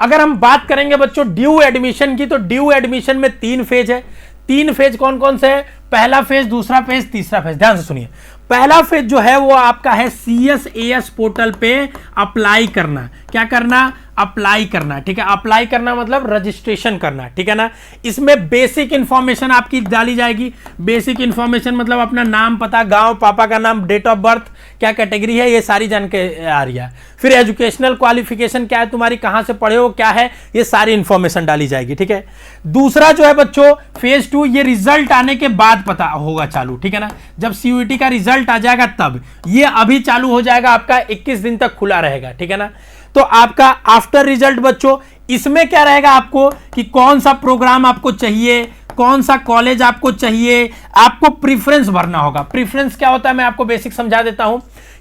अगर हम बात करेंगे बच्चों ड्यू एडमिशन की, तो ड्यू एडमिशन में 3 फेज है। 3 फेज कौन कौन से है? पहला फेज, दूसरा फेज, तीसरा फेज। ध्यान से सुनिए। पहला फेज जो है वो आपका है CSAS पोर्टल पे अप्लाई करना। क्या करना? अप्लाई करना। ठीक है, अप्लाई करना मतलब रजिस्ट्रेशन करना। ठीक है ना। इसमें बेसिक इंफॉर्मेशन आपकी डाली जाएगी। बेसिक इंफॉर्मेशन मतलब अपना नाम, पता, गांव, पापा का नाम, डेट ऑफ बर्थ, क्या कैटेगरी है, ये सारी जानकारी आ रही है। फिर एजुकेशनल क्वालिफिकेशन क्या है तुम्हारी, कहां से पढ़े हो, क्या है, ये सारी इंफॉर्मेशन डाली जाएगी। ठीक है। दूसरा जो है बच्चों फेज 2, ये रिजल्ट आने के बाद पता होगा चालू। ठीक है ना। जब CUET का रिजल्ट आ जाएगा तब ये अभी चालू हो जाएगा आपका, 21 दिन तक खुला रहेगा। ठीक है ना। तो आपका आफ्टर रिजल्ट बच्चों, इसमें क्या रहेगा आपको कि कौन सा प्रोग्राम आपको चाहिए, कौन सा कॉलेज आपको चाहिए, आपको प्रीफरेंस भरना होगा। प्रीफरेंस क्या होता है मैं आपको बेसिक समझा देता हूं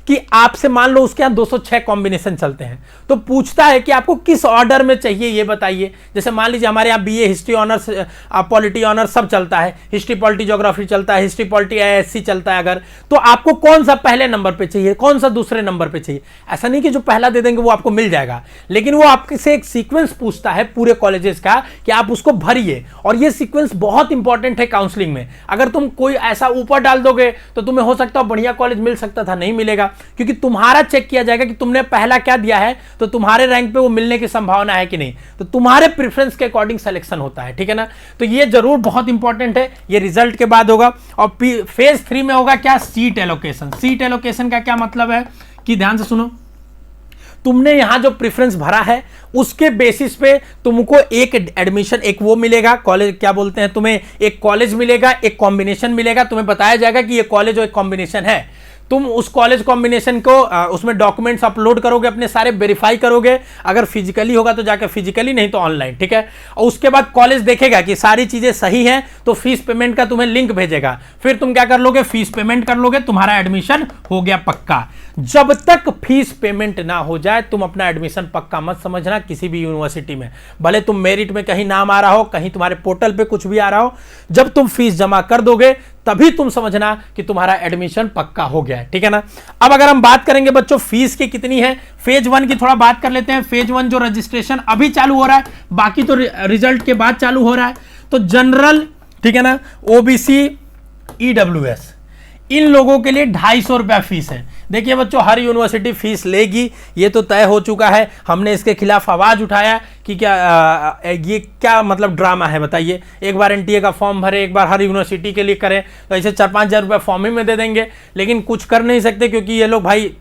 कि आपसे मान लो उसके यहां 206 कॉम्बिनेशन चलते हैं, तो पूछता है कि आपको किस ऑर्डर में चाहिए ये बताइए। जैसे मान लीजिए हमारे यहाँ BA history honours, polity honours सब चलता है, हिस्ट्री पॉलिटी ज्योग्राफी चलता है, हिस्ट्री पॉलिटी ASC चलता है। अगर तो आपको कौन सा पहले नंबर पे चाहिए, कौन सा दूसरे नंबर पे चाहिए। ऐसा नहीं कि जो पहला दे देंगे वो आपको मिल जाएगा, लेकिन वो आपसे एक सीक्वेंस पूछता है पूरे कॉलेजेस का कि आप उसको भरिए। और ये सीक्वेंस बहुत इंपॉर्टेंट है काउंसलिंग में। अगर तुम कोई ऐसा ऊपर डाल दोगे तो तुम्हें हो सकता है बढ़िया कॉलेज मिल सकता था, नहीं मिलेगा, क्योंकि तुम्हारा चेक किया जाएगा कि तुमने पहला क्या दिया है, तो तुम्हारे रैंक पे वो मिलने की संभावना है कि नहीं। तो तुम्हारे प्रेफरेंस के अकॉर्डिंग सिलेक्शन होता है। ठीक है ना। तो ये जरूर बहुत इंपॉर्टेंट है, ये रिजल्ट के बाद होगा। और फेज 3 में होगा क्या? Seat allocation. सीट एलोकेशन का क्या मतलब है कि ध्यान से सुनो, तुमने यहां जो प्रेफरेंस भरा है उसके बेसिस पे तुमको एक एडमिशन, एक वो मिलेगा कॉलेज, क्या बोलते हैं, तुम्हें एक कॉलेज मिलेगा, एक कॉम्बिनेशन मिलेगा। तुम्हें बताया जाएगा कि ये कॉलेज और एक कॉम्बिनेशन है। तुम उस कॉलेज कॉम्बिनेशन को उसमें डॉक्यूमेंट्स अपलोड करोगे, अपने सारे वेरीफाई करोगे। अगर फिजिकली होगा तो जाकर फिजिकली, नहीं तो ऑनलाइन। ठीक है। और उसके बाद कॉलेज देखेगा कि सारी चीजें सही हैं तो फीस पेमेंट का तुम्हें लिंक भेजेगा। फिर तुम क्या कर लोगे? फीस पेमेंट कर लोगे, तुम्हारा एडमिशन हो गया पक्का। जब तक फीस पेमेंट ना हो जाए तुम अपना एडमिशन पक्का मत समझना किसी भी यूनिवर्सिटी में। भले तुम मेरिट में कहीं नाम आ रहा हो, कहीं तुम्हारे पोर्टल पे कुछ भी आ रहा हो, जब तुम फीस जमा कर दोगे तभी तुम समझना कि तुम्हारा एडमिशन पक्का हो गया है। ठीक है ना। अब अगर हम बात करेंगे बच्चों फीस की कितनी है, फेज 1 की थोड़ा बात कर लेते हैं। फेज 1 जो रजिस्ट्रेशन अभी चालू हो रहा है, बाकी तो रिजल्ट के बाद चालू हो रहा है। तो जनरल, ठीक है ना, OBC, EWS, इन लोगों के लिए 250 रुपया फीस है। देखिए बच्चों, हर यूनिवर्सिटी फीस लेगी, ये तो तय हो चुका है। हमने इसके खिलाफ आवाज उठाया कि क्या ये क्या मतलब ड्रामा है बताइए। एक बार NTA का फॉर्म भरे, एक बार हर यूनिवर्सिटी के लिए करें, तो ऐसे 4-5 हज़ार रुपया फॉर्म ही में दे देंगे, लेकिन कुछ कर नहीं सकते क्योंकि ये लोग भाई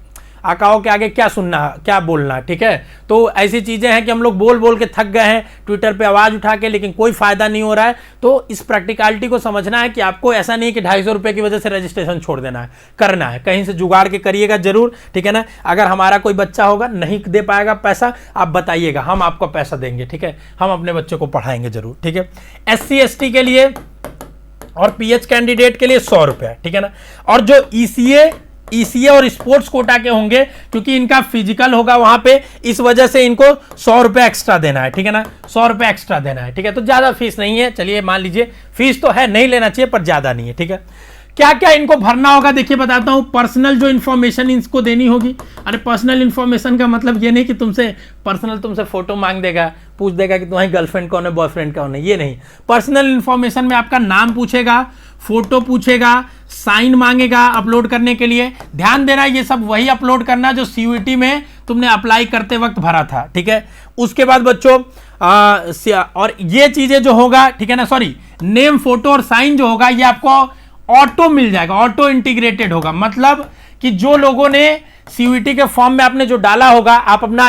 आकाओं के आगे क्या सुनना, क्या बोलना। ठीक है। तो ऐसी चीजें हैं कि हम लोग बोल बोल के थक गए हैं ट्विटर पे आवाज उठा के, लेकिन कोई फायदा नहीं हो रहा है। तो इस प्रैक्टिकलिटी को समझना है कि आपको ऐसा नहीं कि 250 रुपए की वजह से रजिस्ट्रेशन छोड़ देना है, करना है, कहीं से जुगाड़ के करिएगा जरूर। ठीक है ना। अगर हमारा कोई बच्चा होगा नहीं दे पाएगा पैसा, आप बताइएगा, हम आपको पैसा देंगे। ठीक है। हम अपने बच्चों को पढ़ाएंगे जरूर। ठीक है। SC ST के लिए और PH कैंडिडेट के लिए 100 रुपया। ठीक है ना। और जो ECA और स्पोर्ट्स कोटा के होंगे, क्योंकि इनका फिजिकल होगा वहां पे, इस वजह से इनको 100 रुपए एक्स्ट्रा देना है। ठीक है ना। 100 रुपए एक्स्ट्रा देना है। ठीक है। तो ज्यादा फीस नहीं है, चलिए मान लीजिए फीस तो है, नहीं लेना चाहिए पर ज्यादा नहीं है। ठीक है। क्या क्या इनको भरना होगा देखिए बताता हूं। पर्सनल जो इन्फॉर्मेशन इनको देनी होगी। अरे पर्सनल इन्फॉर्मेशन का मतलब ये नहीं कि तुमसे फोटो मांग देगा, पूछ देगा कि तुम्हारी गर्लफ्रेंड कौन है, बॉयफ्रेंड कौन है, ये नहीं। पर्सनल इन्फॉर्मेशन में आपका नाम पूछेगा, फोटो पूछेगा, साइन मांगेगा अपलोड करने के लिए। ध्यान देना ये सब वही अपलोड करना जो CUET में तुमने अप्लाई करते वक्त भरा था। ठीक है। उसके बाद बच्चों और ये चीजें जो होगा, ठीक है ना, सॉरी, नेम, फोटो और साइन जो होगा ये आपको ऑटो मिल जाएगा, ऑटो इंटीग्रेटेड होगा। मतलब कि जो लोगों ने CUET के फॉर्म में आपने जो डाला होगा, आप अपना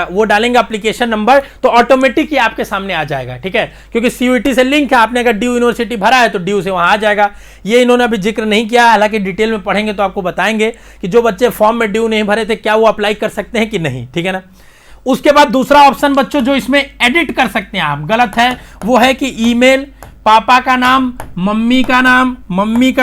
वो डालेंगे एप्लीकेशन नंबर, तो ऑटोमेटिक ही आपके सामने आ जाएगा। ठीक है। क्योंकि CUET से लिंक है, आपने अगर ड्यू यूनिवर्सिटी भरा है तो ड्यू से वहां आ जाएगा। ये इन्होंने अभी जिक्र नहीं किया, हालांकि डिटेल में पढ़ेंगे तो आपको बताएंगे कि जो बच्चे फॉर्म में ड्यू नहीं भरे थे क्या वो अप्लाई कर सकते हैं कि नहीं। ठीक है ना। उसके बाद दूसरा ऑप्शन बच्चों जो इसमें एडिट कर सकते हैं आप, गलत है, वो है कि ईमेल, पापा का नाम, मम्मी का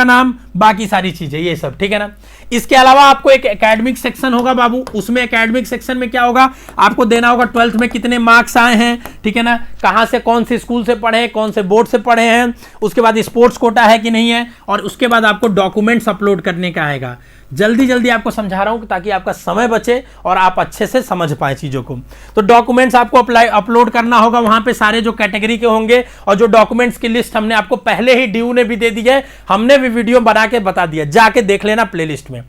नाम, बाकी सारी चीजें ये सब, ठीक है ना। इसके अलावा आपको एक एकेडमिक सेक्शन होगा बाबू, उसमें एकेडमिक सेक्शन में क्या होगा, आपको देना होगा 12th में कितने मार्क्स आए हैं, ठीक है ना, कहां से कौन से स्कूल से पढ़े हैं, कौन से बोर्ड से पढ़े हैं, उसके बाद स्पोर्ट्स कोटा है कि नहीं है, और उसके बाद आपको डॉक्यूमेंट्स अपलोड करने का आएगा। जल्दी जल्दी आपको समझा रहा हूं ताकि आपका समय बचे और आप अच्छे से समझ पाए चीजों को। तो डॉक्यूमेंट्स आपको अपलोड करना होगा, वहां पे सारे जो कैटेगरी के होंगे, और जो डॉक्यूमेंट्स की लिस्ट हमने आपको पहले ही ड्यू ने भी दे दी है, हमने भी वीडियो बना के बता दिया, जाके देख लेना प्लेलिस्ट में,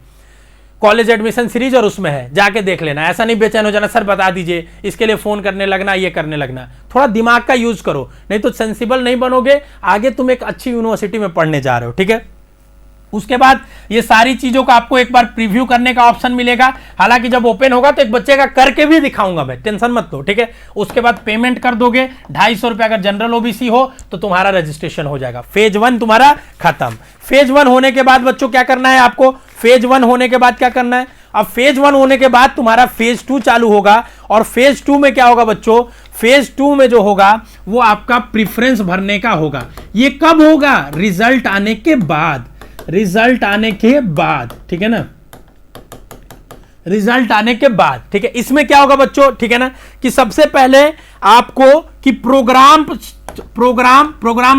कॉलेज एडमिशन सीरीज और उसमें है, जाके देख लेना। ऐसा नहीं बेचैन हो जाना सर बता दीजिए, इसके लिए फोन करने लगना, ये करने लगना। थोड़ा दिमाग का यूज करो, नहीं तो सेंसिबल नहीं बनोगे, आगे तुम एक अच्छी यूनिवर्सिटी में पढ़ने जा रहे हो, ठीक है। उसके बाद ये सारी चीजों का आपको एक बार प्रीव्यू करने का ऑप्शन मिलेगा, हालांकि जब ओपन होगा तो एक बच्चे का करके भी दिखाऊंगा मैं, टेंशन मत लो, ठीक है। उसके बाद पेमेंट कर दोगे 250 रुपए, अगर जनरल ओबीसी हो तो तुम्हारा रजिस्ट्रेशन हो जाएगा। फेज 1 तुम्हारा खत्म। फेज 1 होने के बाद बच्चों क्या करना है आपको, फेज 1 होने के बाद क्या करना है, अब फेज 1 होने के बाद तुम्हारा फेज 2 चालू होगा, और फेज 2 में क्या होगा बच्चों, फेज 2 में जो होगा वो आपका प्रेफरेंस भरने का होगा। ये कब होगा, रिजल्ट आने के बाद, रिजल्ट आने के बाद, ठीक है ना, रिजल्ट आने के बाद, ठीक है। इसमें क्या होगा बच्चों, ठीक है ना, कि सबसे पहले आपको कि प्रोग्राम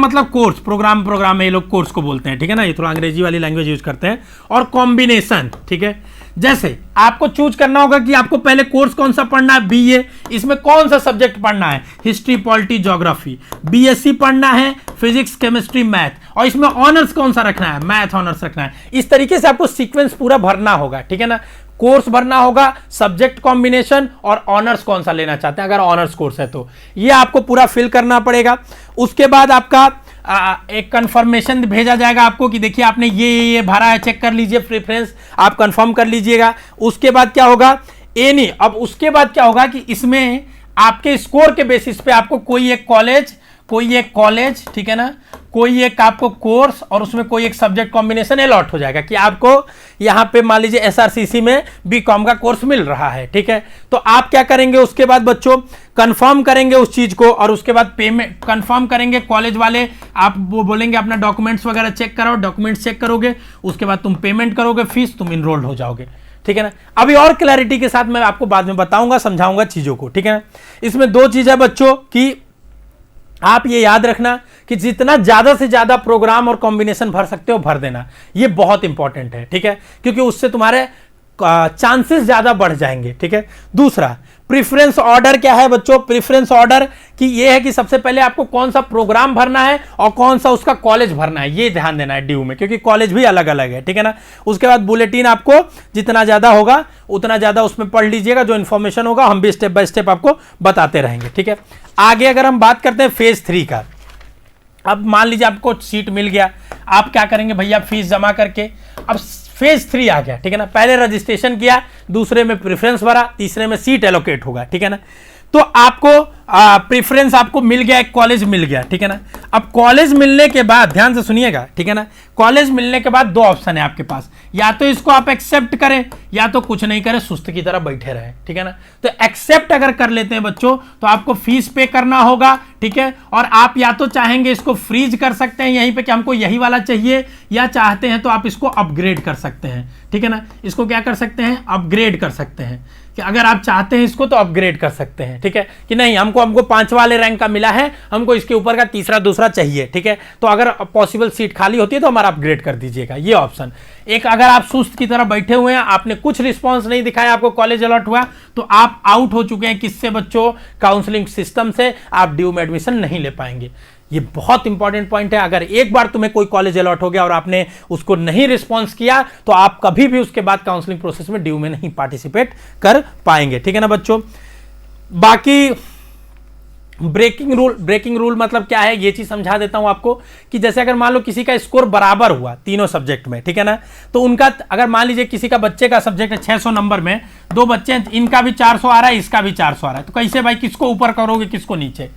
मतलब कोर्स, प्रोग्राम में ये लोग कोर्स को बोलते हैं, ठीक है ना, ये थोड़ा अंग्रेजी वाली लैंग्वेज यूज करते हैं, और कॉम्बिनेशन, ठीक है। जैसे आपको चूज करना होगा कि आपको पहले कोर्स कौन सा पढ़ना है, बीए, इसमें कौन सा सब्जेक्ट पढ़ना है, हिस्ट्री, पॉलिटी, ज्योग्राफी। बीएससी पढ़ना है फिजिक्स, केमिस्ट्री, मैथ, और इसमें ऑनर्स कौन सा रखना है, मैथ ऑनर्स रखना है। इस तरीके से आपको सीक्वेंस पूरा भरना होगा, ठीक है ना। कोर्स भरना होगा, सब्जेक्ट कॉम्बिनेशन, और ऑनर्स कौन सा लेना चाहते हैं, अगर ऑनर्स कोर्स है तो ये आपको पूरा फिल करना पड़ेगा। उसके बाद आपका एक कंफर्मेशन भेजा जाएगा आपको कि देखिए आपने ये भरा है, चेक कर लीजिए, प्रेफरेंस आप कंफर्म कर लीजिएगा। उसके बाद क्या होगा, नहीं, अब उसके बाद क्या होगा कि इसमें आपके स्कोर के बेसिस पे आपको कोई एक कॉलेज, ठीक है ना, कोई एक आपको कोर्स, और उसमें कोई एक सब्जेक्ट कॉम्बिनेशन अलॉट हो जाएगा कि आपको यहां पे मान लीजिए एसआरसीसी में बीकॉम का कोर्स मिल रहा है, ठीक है। तो आप क्या करेंगे, उसके बाद बच्चों कंफर्म करेंगे उस चीज को, और उसके बाद पेमेंट कंफर्म करेंगे। कॉलेज वाले आप वो बोलेंगे अपना डॉक्यूमेंट्स वगैरह चेक कराओ, डॉक्यूमेंट्स चेक करोगे, उसके बाद तुम पेमेंट करोगे फीस, तुम इनरोल्ड हो जाओगे, ठीक है ना। अभी और क्लैरिटी के साथ मैं आपको बाद में बताऊंगा, समझाऊंगा चीजों को, ठीक है ना। इसमें 2 चीज है बच्चों की आप ये याद रखना कि जितना ज्यादा से ज्यादा प्रोग्राम और कॉम्बिनेशन भर सकते हो भर देना, ये बहुत इंपॉर्टेंट है, ठीक है, क्योंकि उससे तुम्हारे चांसेस ज्यादा बढ़ जाएंगे, ठीक है। दूसरा प्रेफरेंस ऑर्डर क्या है बच्चों, प्रेफरेंस ऑर्डर कि ये है कि सबसे पहले आपको कौन सा प्रोग्राम भरना है और कौन सा उसका कॉलेज भरना है, ये ध्यान देना है ड्यू में, क्योंकि कॉलेज भी अलग अलग है, ठीक है ना। उसके बाद बुलेटिन आपको जितना ज्यादा होगा उतना ज्यादा उसमें पढ़ लीजिएगा, जो इन्फॉर्मेशन होगा हम भी स्टेप बाय स्टेप आपको बताते रहेंगे, ठीक है। आगे अगर हम बात करते हैं फेज 3 का, अब मान लीजिए आपको सीट मिल गया, आप क्या करेंगे भैया, फीस जमा करके अब फेज 3 आ गया, ठीक है ना। पहले रजिस्ट्रेशन किया, दूसरे में प्रेफरेंस भरा, तीसरे में सीट एलोकेट होगा, ठीक है ना। तो आपको प्रेफरेंस आपको मिल गया, एक कॉलेज मिल गया, ठीक है ना। अब कॉलेज मिलने के बाद ध्यान से सुनिएगा, ठीक है ना, कॉलेज मिलने के बाद 2 ऑप्शन है आपके पास, या तो इसको आप एक्सेप्ट करें या तो कुछ नहीं करें, सुस्त की तरह बैठे रहे, ठीक है ना। तो एक्सेप्ट अगर कर लेते हैं बच्चों तो आपको फीस पे करना होगा, ठीक है, और आप या तो चाहेंगे इसको फ्रीज कर सकते हैं यहीं पे कि हमको यही वाला चाहिए, या चाहते हैं तो आप इसको अपग्रेड कर सकते हैं, ठीक है ना। इसको क्या कर सकते हैं, अपग्रेड कर सकते हैं, कि अगर आप चाहते हैं इसको तो अपग्रेड कर सकते हैं, ठीक है, कि नहीं हमको 5 वाले रैंक का मिला है, हमको इसके ऊपर का तीसरा दूसरा चाहिए, ठीक है, तो अगर पॉसिबल सीट खाली होती है तो हमारा अपग्रेड कर दीजिएगा, ये ऑप्शन। एक अगर आप सुस्त की तरह बैठे हुए हैं, आपने कुछ रिस्पांस नहीं दिखाया, आपको कॉलेज अलॉट हुआ, तो आप आउट हो चुके हैं किससे बच्चों, काउंसलिंग सिस्टम से, आप ड्यू में एडमिशन नहीं ले पाएंगे। ये बहुत इंपॉर्टेंट पॉइंट है, अगर एक बार तुम्हें कोई कॉलेज अलॉट हो गया और आपने उसको नहीं रिस्पॉन्स किया तो आप कभी भी उसके बाद काउंसलिंग प्रोसेस में ड्यू में नहीं पार्टिसिपेट कर पाएंगे, ठीक है ना बच्चों। बाकी ब्रेकिंग रूल मतलब क्या है, ये चीज समझा देता हूं आपको, कि जैसे अगर मान लो किसी का स्कोर बराबर हुआ तीनों सब्जेक्ट में, ठीक है ना, तो उनका अगर मान लीजिए किसी का बच्चे का सब्जेक्ट है 600 नंबर में, 2 बच्चे हैं, इनका भी 400 आ रहा है, इसका भी 400 आ रहा है, तो कैसे भाई किसको ऊपर करोगे किसको नीचे,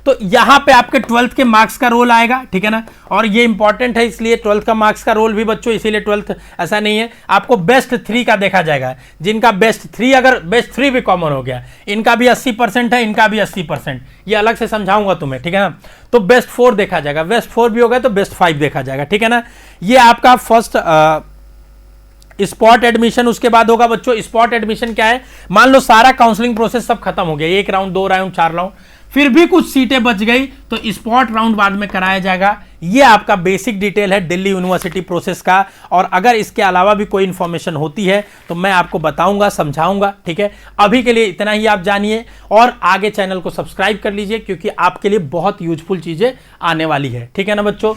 तो यहां पे आपके 12th के मार्क्स का रोल आएगा, ठीक है ना। और ये इंपॉर्टेंट है इसलिए 12th का मार्क्स का रोल भी बच्चों, इसीलिए 12th ऐसा नहीं है, आपको बेस्ट 3 का देखा जाएगा। जिनका बेस्ट 3, अगर बेस्ट 3 भी कॉमन हो गया, इनका भी 80% है, इनका भी 80%, ये अलग से समझाऊंगा तुम्हें, ठीक है ना। तो बेस्ट 4 देखा जाएगा, बेस्ट 4 भी हो गया तो बेस्ट 5 देखा जाएगा, ठीक है ना। ये आपका फर्स्ट स्पॉट एडमिशन। उसके बाद होगा बच्चों स्पॉट एडमिशन। क्या है, मान लो सारा काउंसलिंग प्रोसेस सब खत्म हो गया, 1 राउंड 2 राउंड 4 राउंड, फिर भी कुछ सीटें बच गई तो स्पॉट राउंड बाद में कराया जाएगा। ये आपका बेसिक डिटेल है दिल्ली यूनिवर्सिटी प्रोसेस का। और अगर इसके अलावा भी कोई इंफॉर्मेशन होती है तो मैं आपको बताऊंगा, समझाऊंगा, ठीक है। अभी के लिए इतना ही आप जानिए और आगे चैनल को सब्सक्राइब कर लीजिए, क्योंकि आपके लिए बहुत यूजफुल चीजें आने वाली है, ठीक है ना बच्चों।